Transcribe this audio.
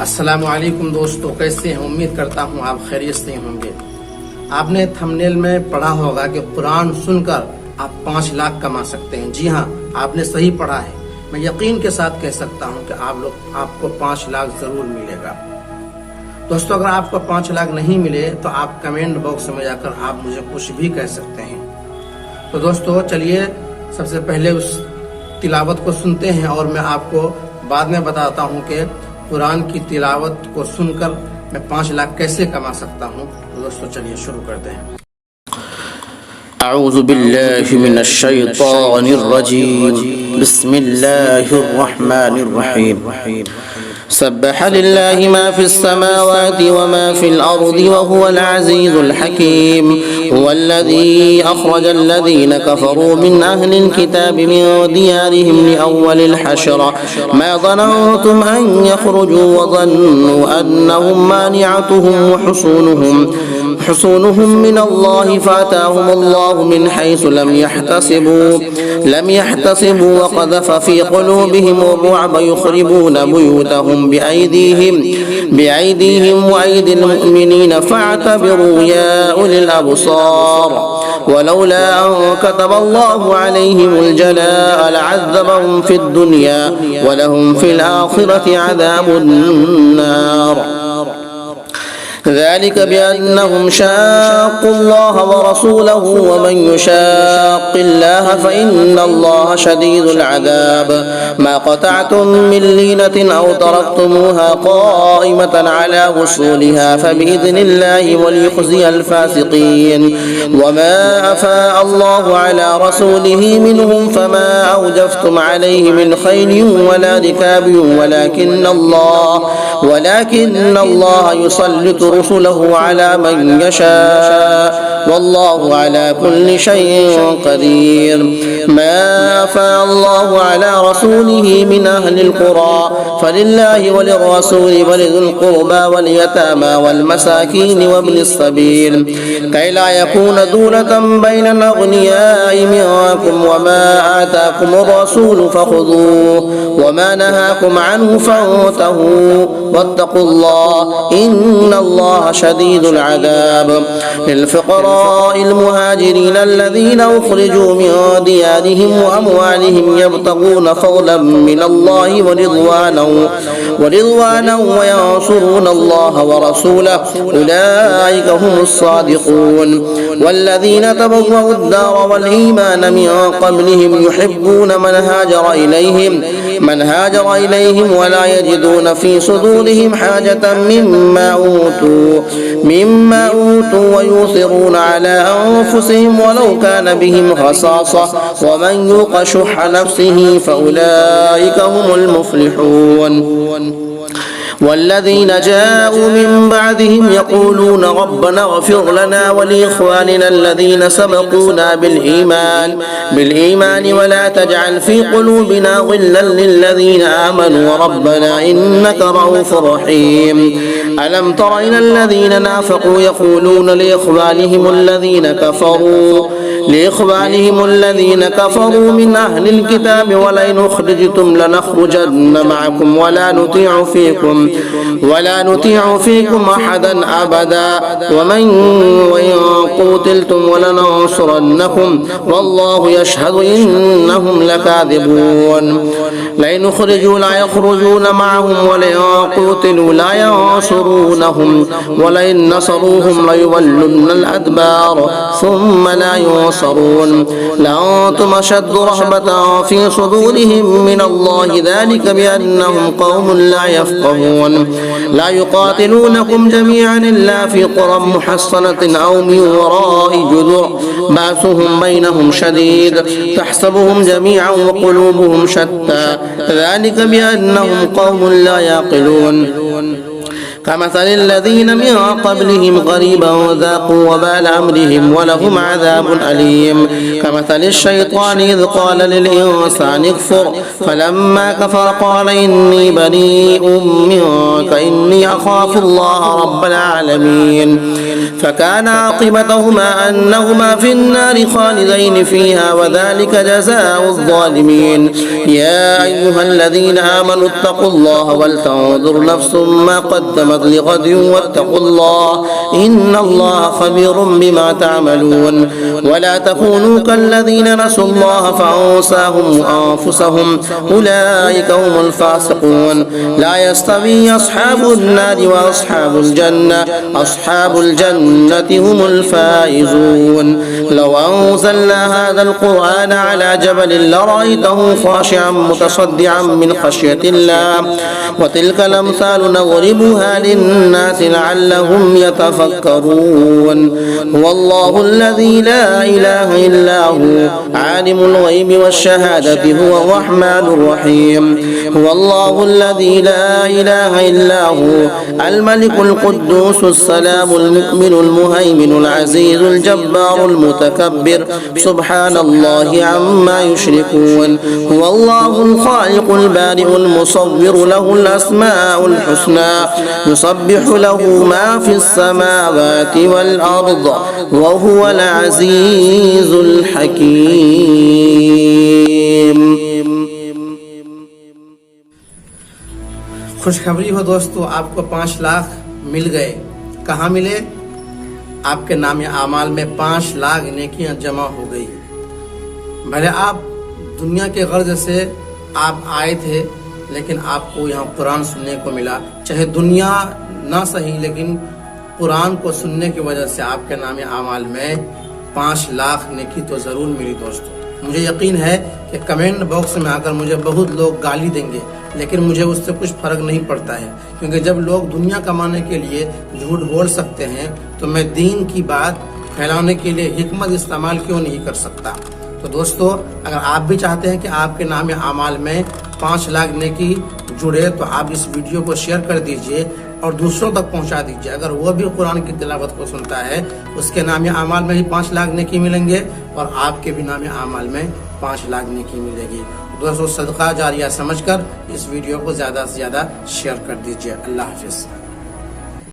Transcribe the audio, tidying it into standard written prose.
السلام علیکم دوستو، کیسے ہیں؟ امید کرتا ہوں آپ خیریت سے ہوں گے۔ آپ نے تھمبنیل میں پڑھا ہوگا کہ قرآن سن کر آپ 5 لاکھ کما سکتے ہیں۔ جی ہاں، آپ نے صحیح پڑھا ہے۔ میں یقین کے ساتھ کہہ سکتا ہوں کہ آپ کو 5 لاکھ ضرور ملے گا۔ دوستو، اگر آپ کو 5 لاکھ نہیں ملے تو آپ کمنٹ باکس میں جا کر آپ مجھے کچھ بھی کہہ سکتے ہیں۔ تو دوستو چلیے سب سے پہلے اس تلاوت کو سنتے ہیں اور میں آپ کو بعد میں بتاتا ہوں کہ قرآن کی تلاوت کو سن کر میں 5 لاکھ کیسے کما سکتا ہوں۔ تو دوستو چلیے شروع کرتے ہیں۔ اعوذ باللہ من الشیطان الرجیم، بسم اللہ الرحمن الرحیم۔ سبح لله ما في السماوات وما في الأرض وهو العزيز الحكيم. هو الذي أخرج الذين كفروا من أهل الكتاب من ديارهم لأول الحشر ما ظننتم أن يخرجوا وظنوا أنهم مانعتهم حصونهم من الله فأتاهم الله من حيث لم يحتسبوا وقذف في قلوبهم الرعب يخربون بيوتهم بأيديهم وأيدي المؤمنين فاعتبروا يا أولي الأبصار. ولولا أن كتب الله عليهم الجلاء لعذبهم في الدنيا ولهم في الآخرة عذاب النار. ذلك بأنهم شاقوا الله ورسوله ومن يشاق الله فإن الله شديد العذاب. ما قطعتم من لينة أو تركتموها قائمة على أصولها فبإذن الله وليخزي الفاسقين. وما أفاء الله على رسوله منهم فما أوجفتم عليه من خيل ولا ركاب ولكن الله يسلط رسله على من يشاء والله على كل شيء قدير. ما أفاء الله على رسوله من أهل القرى فلله وللرسول ولذي القربى واليتامى والمساكين وابن السبيل كي لا يكون دولة بين الأغنياء منكم. وما آتاكم الرسول فخذوه وما نهاكم عنه فانتهوا واتقوا الله إن الله شديد العذاب. للفقراء المهاجرين الذين أخرجوا من ديارهم وأموالهم يبتغون فضلا من الله ورضوانا وينصرون الله ورسوله أولئك هم الصادقون. والذين تبوأوا الدار والإيمان من قبلهم يحبون من هاجر إليهم ولا يجدون في صدورهم حاجة مما أوتوا ويؤثرون على أنفسهم ولو كان بهم خصاصة ومن يوق شح نفسه فأولئك هم المفلحون. والذين جاءوا من بعدهم يقولون ربنا اغفر لنا ولإخواننا الذين سبقونا بالإيمان ولا تجعل في قلوبنا غلا للذين آمنوا ربنا إنك رؤوف رحيم. ألم تر إلى الذين نافقوا يقولون لإخوانهم الذين كفروا من أهل الكتاب ولئن أخرجتم لنخرجن معكم ولا نطيع فيكم أحدا أبدا وإن قتلتم ولننصرنكم والله يشهد إنهم لكاذبون. لئن أخرجوا لا يخرجون معهم ولئن قتلوا لا ينصرونهم ولئن نصروهم ليولن الأدبار ثم لا ينصرون. لأنتم أشد رهبة في صدورهم من الله ذلك بأنهم قوم لا يفقهون. لا يقاتلونكم جميعا إلا في قرى محصنة أو من وراء جذر بأسهم بينهم شديد تحسبهم جميعا وقلوبهم شتى ذلك بأنهم قوم لا يعقلون. كمثل الذين من قبلهم قريبا ذاقوا وبال أمرهم ولهم عذاب أليم. كمثل الشيطان إذ قال للإنسان اكفر فلما كفر قال إني بريء منك إني أخاف الله رب العالمين. فكان عاقبتهما أنهما في النار خالدين فيها وذلك جزاء الظالمين. يا أيها الذين آمنوا اتقوا الله ولتنظر نفس ما قدمت لغد واتقوا الله إن الله خبير بما تعملون. ولا تكونوا كالذين نسوا الله فأنساهم أنفسهم أولئك هم الفاسقون. لا يستوي أصحاب النار وأصحاب الجنة أصحاب الجنة هم الفائزون. لو أنزلنا هذا القرآن على جبل لرأيته خاشعا متصدعا من خشية الله وتلك الأمثال نضربها للناس لعلهم يتفكرون. هو الله الذي لا إله إلا هو عالم الغيب والشهادة هو الرحمن الرحيم. هو الله الذي لا إله إلا هو الملك القدوس السلام المؤمن المهيمن العزيز الجبار المتكبر سبحان الله عما يشركون. هو الله الخالق البارئ المصور له الأسماء الحسنى يسبح له ما في السماوات والأرض وهو العزيز الحكيم. खुशखबरी हो दोस्तों, आपको 5 लाख मिल गए. कहाँ मिले? आपके नाम आमाल में 5 लाख नेकियां जमा हो गई. भले आप दुनिया के गर्ज से आप आए थे, लेकिन आपको यहाँ कुरान सुनने को मिला. चाहे दुनिया ना सही, लेकिन कुरान को सुनने की वजह से आपके नाम आमाल में 5 लाख नेकी तो जरूर मिली. दोस्तों मुझे यकीन है कि कमेंट बॉक्स में आकर मुझे बहुत लोग गाली देंगे, लेकिन मुझे उससे कुछ फर्क नहीं पड़ता है, क्योंकि जब लोग दुनिया कमाने के लिए झूठ बोल सकते हैं तो मैं दीन की बात फैलाने के लिए हिकमत इस्तेमाल क्यों नहीं कर सकता. तो दोस्तों, अगर आप भी चाहते हैं कि आपके नाम आमाल में 5 लाख नेकी जुड़े तो आप इस वीडियो को शेयर कर दीजिए और दूसरों तक पहुंचा दीजिए. अगर वो भी कुरान की तिलावत को सुनता है, उसके नाम आमाल में ही 5 लाख नेकी मिलेंगे और आपके भी नाम आमाल में 5 लाख नेकी मिलेगी. दोस्तों, सदका जारिया समझकर इस वीडियो को ज़्यादा से ज़्यादा शेयर कर दीजिए. अल्लाह हाफिज़.